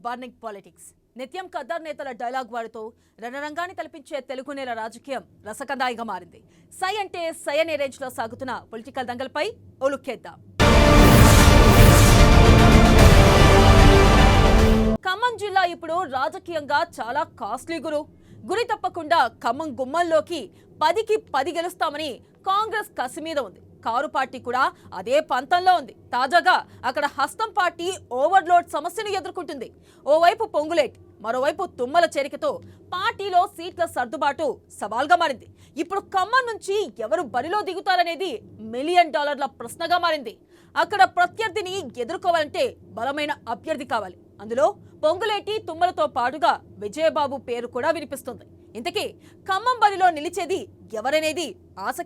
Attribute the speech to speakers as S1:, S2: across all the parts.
S1: Burning politics. నిత్యం కద్దర్ నేతల dialogue వాడుతూ రణరంగాన్ని తలపించే తెలుగు నేల రాజకీయం రసకందాయిగా మారింది. సై అంటే సై అనే రేంజ్ లో సాగుతున్న పొలిటికల్ దంగల్పై ఓ లుక్కేద్దాం. ఖమ్మం జిల్లా ఇప్పుడు రాజకీయంగా చాలా కాస్ట్లీ గురి తప్పకుండా ఖమ్మం గుమ్మల్లోకి 10కి 10 గెలుస్తామని కాంగ్రెస్ కసి మీద ఉంది. కారు పార్టీ కూడా అదే పంతంలో ఉంది. తాజాగా అక్కడ హస్తం పార్టీ ఓవర్లోడ్ సమస్యను ఎదుర్కొంటుంది. ఓవైపు పొంగులేటి, మరోవైపు తుమ్మల చేరికతో పార్టీలో సీట్ల సర్దుబాటు సవాల్గా మారింది. ఇప్పుడు ఖమ్మం నుంచి ఎవరు బరిలో దిగుతారనేది $1 మిలియన్ ప్రశ్నగా మారింది. అక్కడ ప్రత్యర్థిని ఎదుర్కోవాలంటే బలమైన అభ్యర్థి కావాలి. అందులో పొంగులేటి, తుమ్మలతో పాటుగా విజయబాబు పేరు కూడా వినిపిస్తుంది. ఇంతకీ ఖమ్మం బరిలో నిలిచేది ఎవరనేది ఆసక్తి.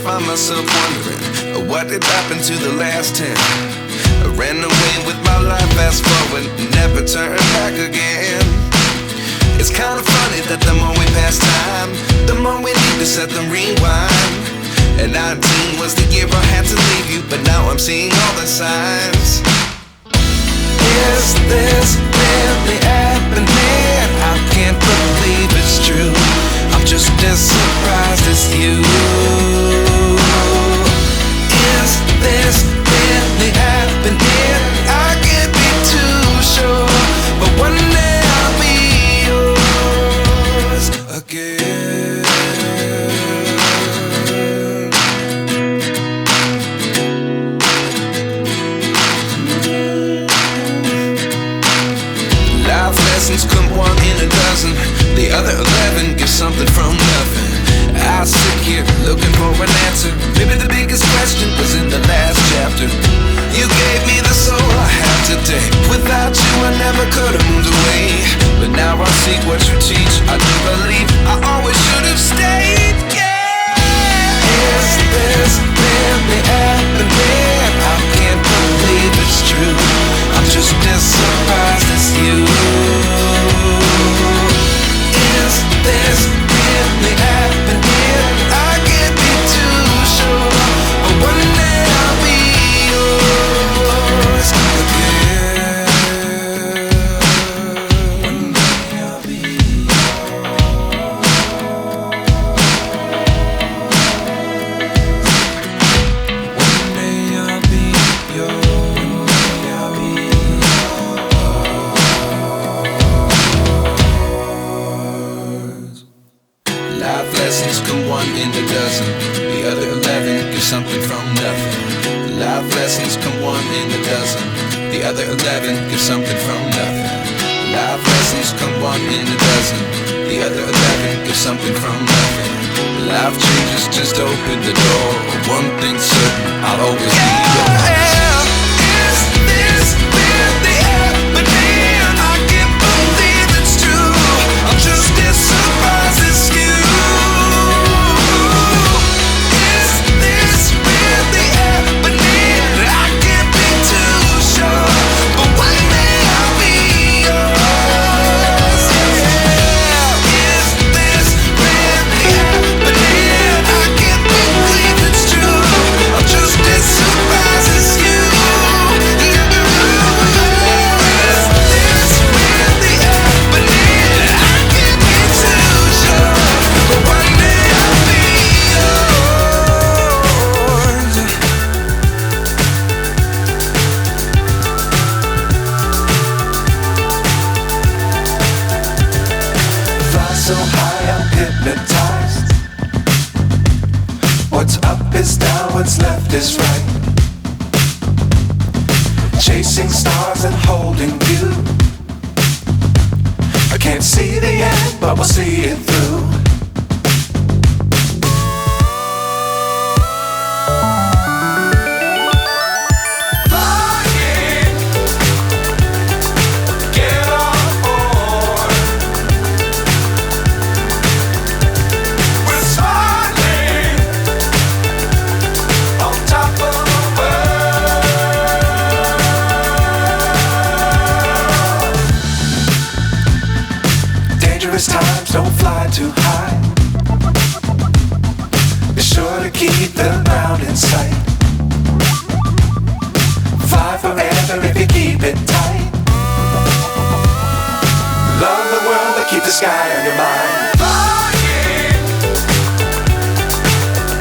S2: Find myself wondering what did happen to the last 10. I ran away with my life, fast forward, never turn back again. It's kind of funny that the more we pass time, the more we need to set the rewind. And 19 was the year I had to leave you, but now I'm seeing all the signs. Is this really happening? I can't believe it's true. I'm just as surprised as you. Is this really happening? I can't be too sure, but one day I'll be yours again. Life lessons come one in a dozen. The other 11 give something from nothing. I sit here looking for an answer. Maybe the biggest question was in the last chapter. You gave me the soul I have today. Without you I never could have moved away. But now I see what you teach. I do believe I always should have stayed. Yeah. Is this really happening? I can't believe it's true. I'm just as surprised as you. Is this really happening? I can't be too sure, but one day I'll be yours again. One day I'll be yours. something from nothing. Life lessons come one in a dozen. The other 11 give something from nothing. Life lessons come one in a dozen. The other 11 give something from nothing. Life changes, just open the door. One thing's certain, I'll always be yours. Is this really happening? I can't believe it's true. I'm just as surprised as you. Is this really happening? I can't be too sure, but one day I'll be yours. Is this really happening? I can't believe it's true. I'm just as surprised as you. Is this really happening? I can't be too sure, but one day I'll be yours. Fly so high, I'm hypnotized. What's up is down, what's left is right. Chasing stars and holding you. I can't see the end, but we'll see it through. Flying, get on board. We're smiling on top of the world. Dangerous times, don't fly too high. Be sure to keep the ground in sight. Fly forever if you keep it tight. Love the world, but keep the sky on your mind. Flying,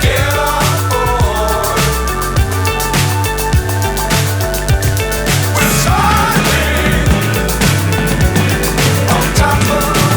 S2: get on board. We're soaring on top of the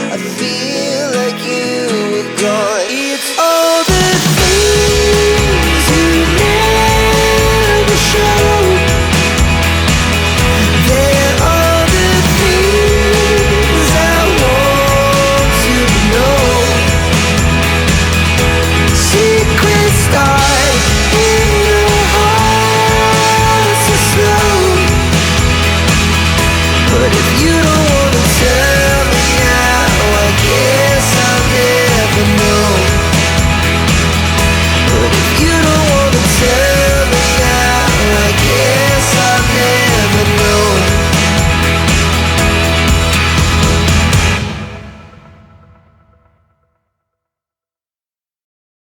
S3: I feel like you were gone. It's all the things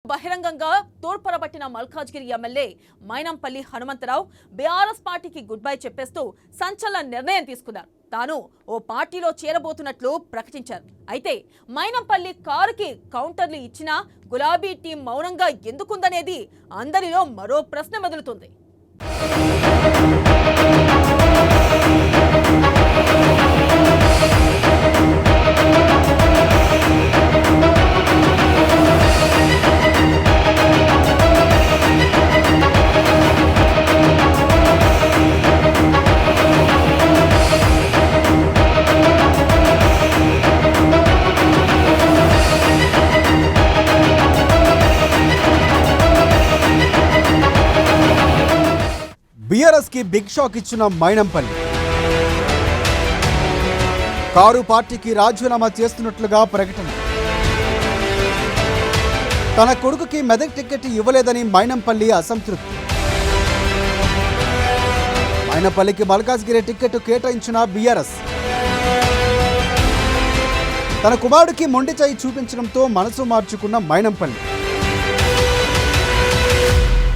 S1: బహిరంగంగా తోడ్పడబట్టిన Malkajgiri MLA Mynampally Hanumantharao BRS పార్టీకి good bye చెప్పేస్తూ సంచలన నిర్ణయం తీసుకున్నారు. తాను ఓ పార్టీలో చేరబోతున్నట్లు ప్రకటించారు. అయితే మైనంపల్లి కారుకి కౌంటర్లు ఇచ్చినా గులాబీ టీం మౌనంగా ఎందుకుందనేది అందరిలో మరో ప్రశ్న మెదులుతుంది.
S3: బీఆర్ఎస్ కి బిగ్ షాక్ ఇచ్చిన మైనంపల్లి కారు పార్టీకి రాజీనామా చేస్తున్నట్లుగా ప్రకటన. తన కొడుకుకి మెదక్ టికెట్ ఇవ్వలేదని మైనంపల్లి అసంతృప్తి. మైనంపల్లికి మల్కాజ్గిరి టికెట్ కేటాయించిన బీఆర్ఎస్. తన కుమారుడికి మొండి చేయి చూపించడంతో మనసు మార్చుకున్న మైనంపల్లి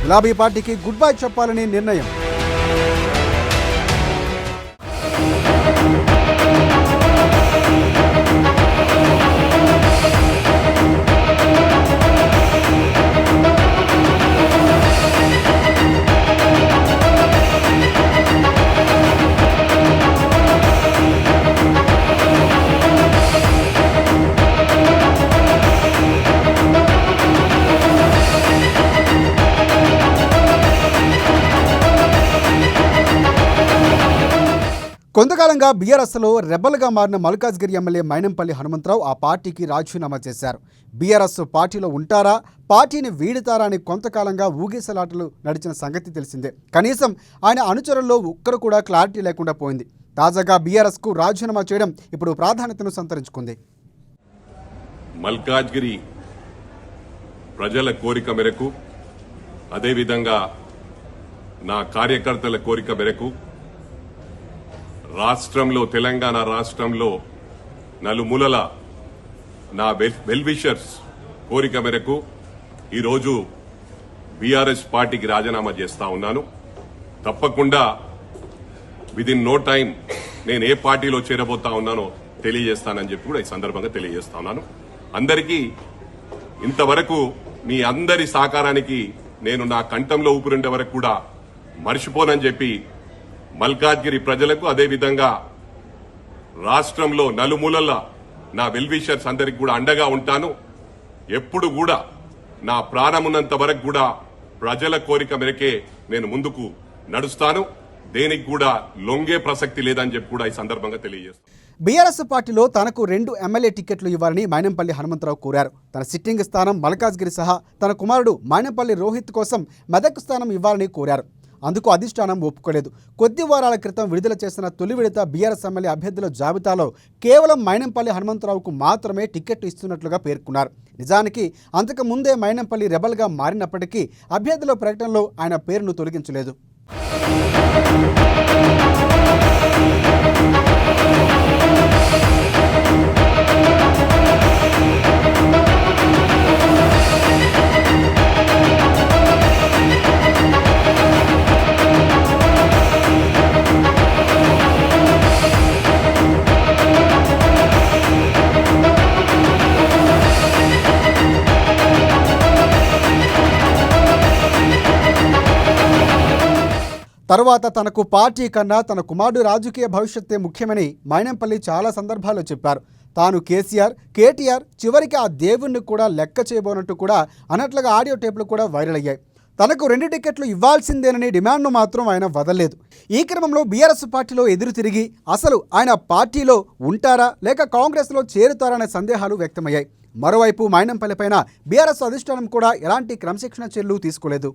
S3: గులాబీ పార్టీకి గుడ్ బై చెప్పాలని నిర్ణయం. కొంతకాలంగా బీఆర్ఎస్లో రెబల్గా మారిన మల్కాజ్గిరి ఎమ్మెల్యే మైనంపల్లి హనుమంతరావు ఆ పార్టీకి రాజీనామా చేశారు. బీఆర్ఎస్ పార్టీలో ఉంటారా, పార్టీని వీడుతారా అని కొంతకాలంగా ఊగిసలాటలు నడిచిన సంగతి తెలిసిందే. కనీసం ఆయన అనుచరుల్లో ఒక్కరు కూడా క్లారిటీ లేకుండా పోయింది. తాజాగా బీఆర్ఎస్కు రాజీనామా చేయడం ఇప్పుడు ప్రాధాన్యతను సంతరించుకుంది.
S4: మల్కాజ్గిరి ప్రజల కోరిక మేరకు, అదేవిధంగా నా కార్యకర్తల కోరిక మేరకు రాష్ట్రంలో, తెలంగాణ రాష్ట్రంలో నలుమూలల నా వెల్విషర్స్ కోరిక మేరకు ఈరోజు బీఆర్ఎస్ పార్టీకి రాజీనామా చేస్తా ఉన్నాను. తప్పకుండా విదిన్ నో టైం నేను ఏ పార్టీలో చేరబోతా ఉన్నానో తెలియజేస్తానని చెప్పి కూడా ఈ సందర్భంగా తెలియజేస్తా ఉన్నాను. అందరికీ ఇంతవరకు మీ అందరి సహకారానికి నేను నా కంఠంలో ఊపిరిండే వరకు కూడా మర్చిపోనని చెప్పి మల్కాజ్గిరి ప్రజలకు, అదేవిధంగా రాష్ట్రంలో నలుమూలల నా వెల్విషర్స్ అందరికి కూడా అండగా ఉంటాను. ఎప్పుడు కూడా నా ప్రాణమున్నంత వరకు కూడా ప్రజల కోరిక మేరకే నేను ముందుకు నడుస్తాను. దేనికి కూడా లొంగే ప్రసక్తి లేదని చెప్పి కూడా ఈ సందర్భంగా తెలియజేస్తాను.
S3: బీఆర్ఎస్ పార్టీలో తనకు 2 ఎమ్మెల్యే టికెట్లు ఇవ్వాలని మైనంపల్లి హనుమంతరావు కోరారు. తన సిట్టింగ్ స్థానం మల్కాజ్గిరి సహా తన కుమారుడు మైనంపల్లి రోహిత్ కోసం మెదక్ స్థానం ఇవ్వాలని కోరారు. అందుకు అధిష్టానం ఒప్పుకోలేదు. కొద్ది వారాల క్రితం విడుదల చేసిన తొలి విడత బీఆర్ఎస్ ఎమ్మెల్యే అభ్యర్థుల జాబితాలో కేవలం మైనంపల్లి హనుమంతరావుకు మాత్రమే టికెట్ ఇస్తున్నట్లుగా పేర్కొన్నారు. నిజానికి అంతకు ముందే మైనంపల్లి రెబల్గా మారినప్పటికీ అభ్యర్థుల ప్రకటనలో ఆయన పేరును తొలగించలేదు. తరువాత తనకు పార్టీ కన్నా తన కుమారుడు రాజకీయ భవిష్యత్తే ముఖ్యమని మైనంపల్లి చాలా సందర్భాల్లో చెప్పారు. తాను కేసీఆర్, కేటీఆర్, చివరికి ఆ దేవుణ్ణి కూడా లెక్క చేయబోనట్టు కూడా అన్నట్లుగా ఆడియో టేపులు కూడా వైరల్ అయ్యాయి. తనకు 2 టికెట్లు ఇవ్వాల్సిందేనని డిమాండ్ను మాత్రం ఆయన వదలలేదు. ఈ క్రమంలో బీఆర్ఎస్ పార్టీలో ఎదురు తిరిగి అసలు ఆయన పార్టీలో ఉంటారా లేక కాంగ్రెస్లో చేరుతారనే సందేహాలు వ్యక్తమయ్యాయి. మరోవైపు మైనంపల్లిపైన బీఆర్ఎస్ అధిష్టానం కూడా ఎలాంటి క్రమశిక్షణ చర్యలు తీసుకోలేదు.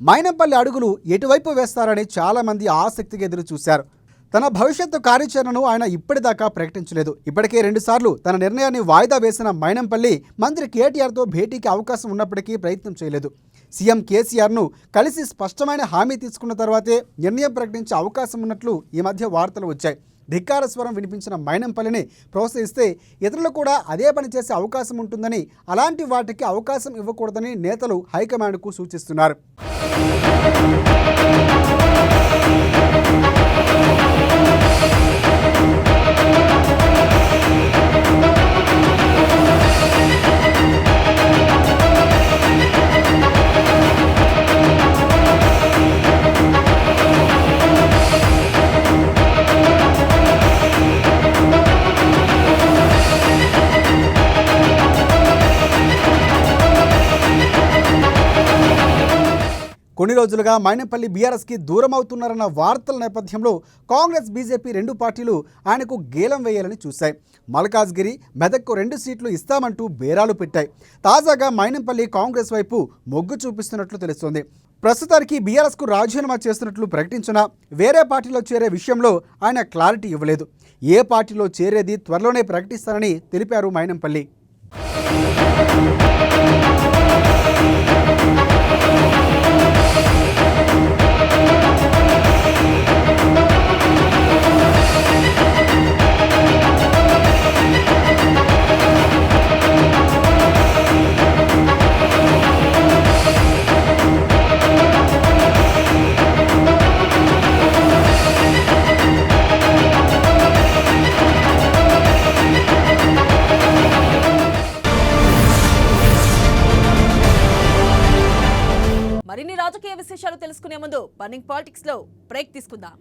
S3: మైనంపల్లి అడుగులు ఎటువైపు వేస్తారని చాలామంది ఆసక్తిగా ఎదురు చూశారు. తన భవిష్యత్తు కార్యాచరణను ఆయన ఇప్పటిదాకా ప్రకటించలేదు. ఇప్పటికే 2 సార్లు తన నిర్ణయాన్ని వాయిదా వేసిన మైనంపల్లి మంత్రి కేటీఆర్తో భేటీకి అవకాశం ఉన్నప్పటికీ ప్రయత్నం చేయలేదు. సీఎం కేసీఆర్ను కలిసి స్పష్టమైన హామీ తీసుకున్న తర్వాతే నిర్ణయం ప్రకటించే అవకాశం ఉన్నట్లు ఈ మధ్య వార్తలు వచ్చాయి. ధిక్కార స్వరం వినిపించిన మైనంపల్లిని ప్రోత్సహిస్తే ఇతరులు కూడా అదే పని చేసే అవకాశం ఉంటుందని, అలాంటి వాటికి అవకాశం ఇవ్వకూడదని నేతలు హైకమాండ్కు సూచిస్తున్నారు. కొన్ని రోజులుగా మైనంపల్లి బీఆర్ఎస్కి దూరం అవుతున్నారన్న వార్తల నేపథ్యంలో కాంగ్రెస్, బీజేపీ 2 పార్టీలు ఆయనకు గేలం వేయాలని చూశాయి. మల్కాజ్గిరి, మెదక్కు 2 సీట్లు ఇస్తామంటూ బేరాలు పెట్టాయి. తాజాగా మైనంపల్లి కాంగ్రెస్ వైపు మొగ్గు చూపిస్తున్నట్లు తెలుస్తోంది. ప్రస్తుతానికి బీఆర్ఎస్కు రాజీనామా చేస్తున్నట్లు ప్రకటించినా వేరే పార్టీలో చేరే విషయంలో ఆయన క్లారిటీ ఇవ్వలేదు. ఏ పార్టీలో చేరేది త్వరలోనే ప్రకటిస్తారని తెలిపారు మైనంపల్లి.
S1: మరిన్ని రాజకీయ విశేషాలు తెలుసుకునే ముందు బర్నింగ్ పాలిటిక్స్ లో బ్రేక్ తీసుకుందాం.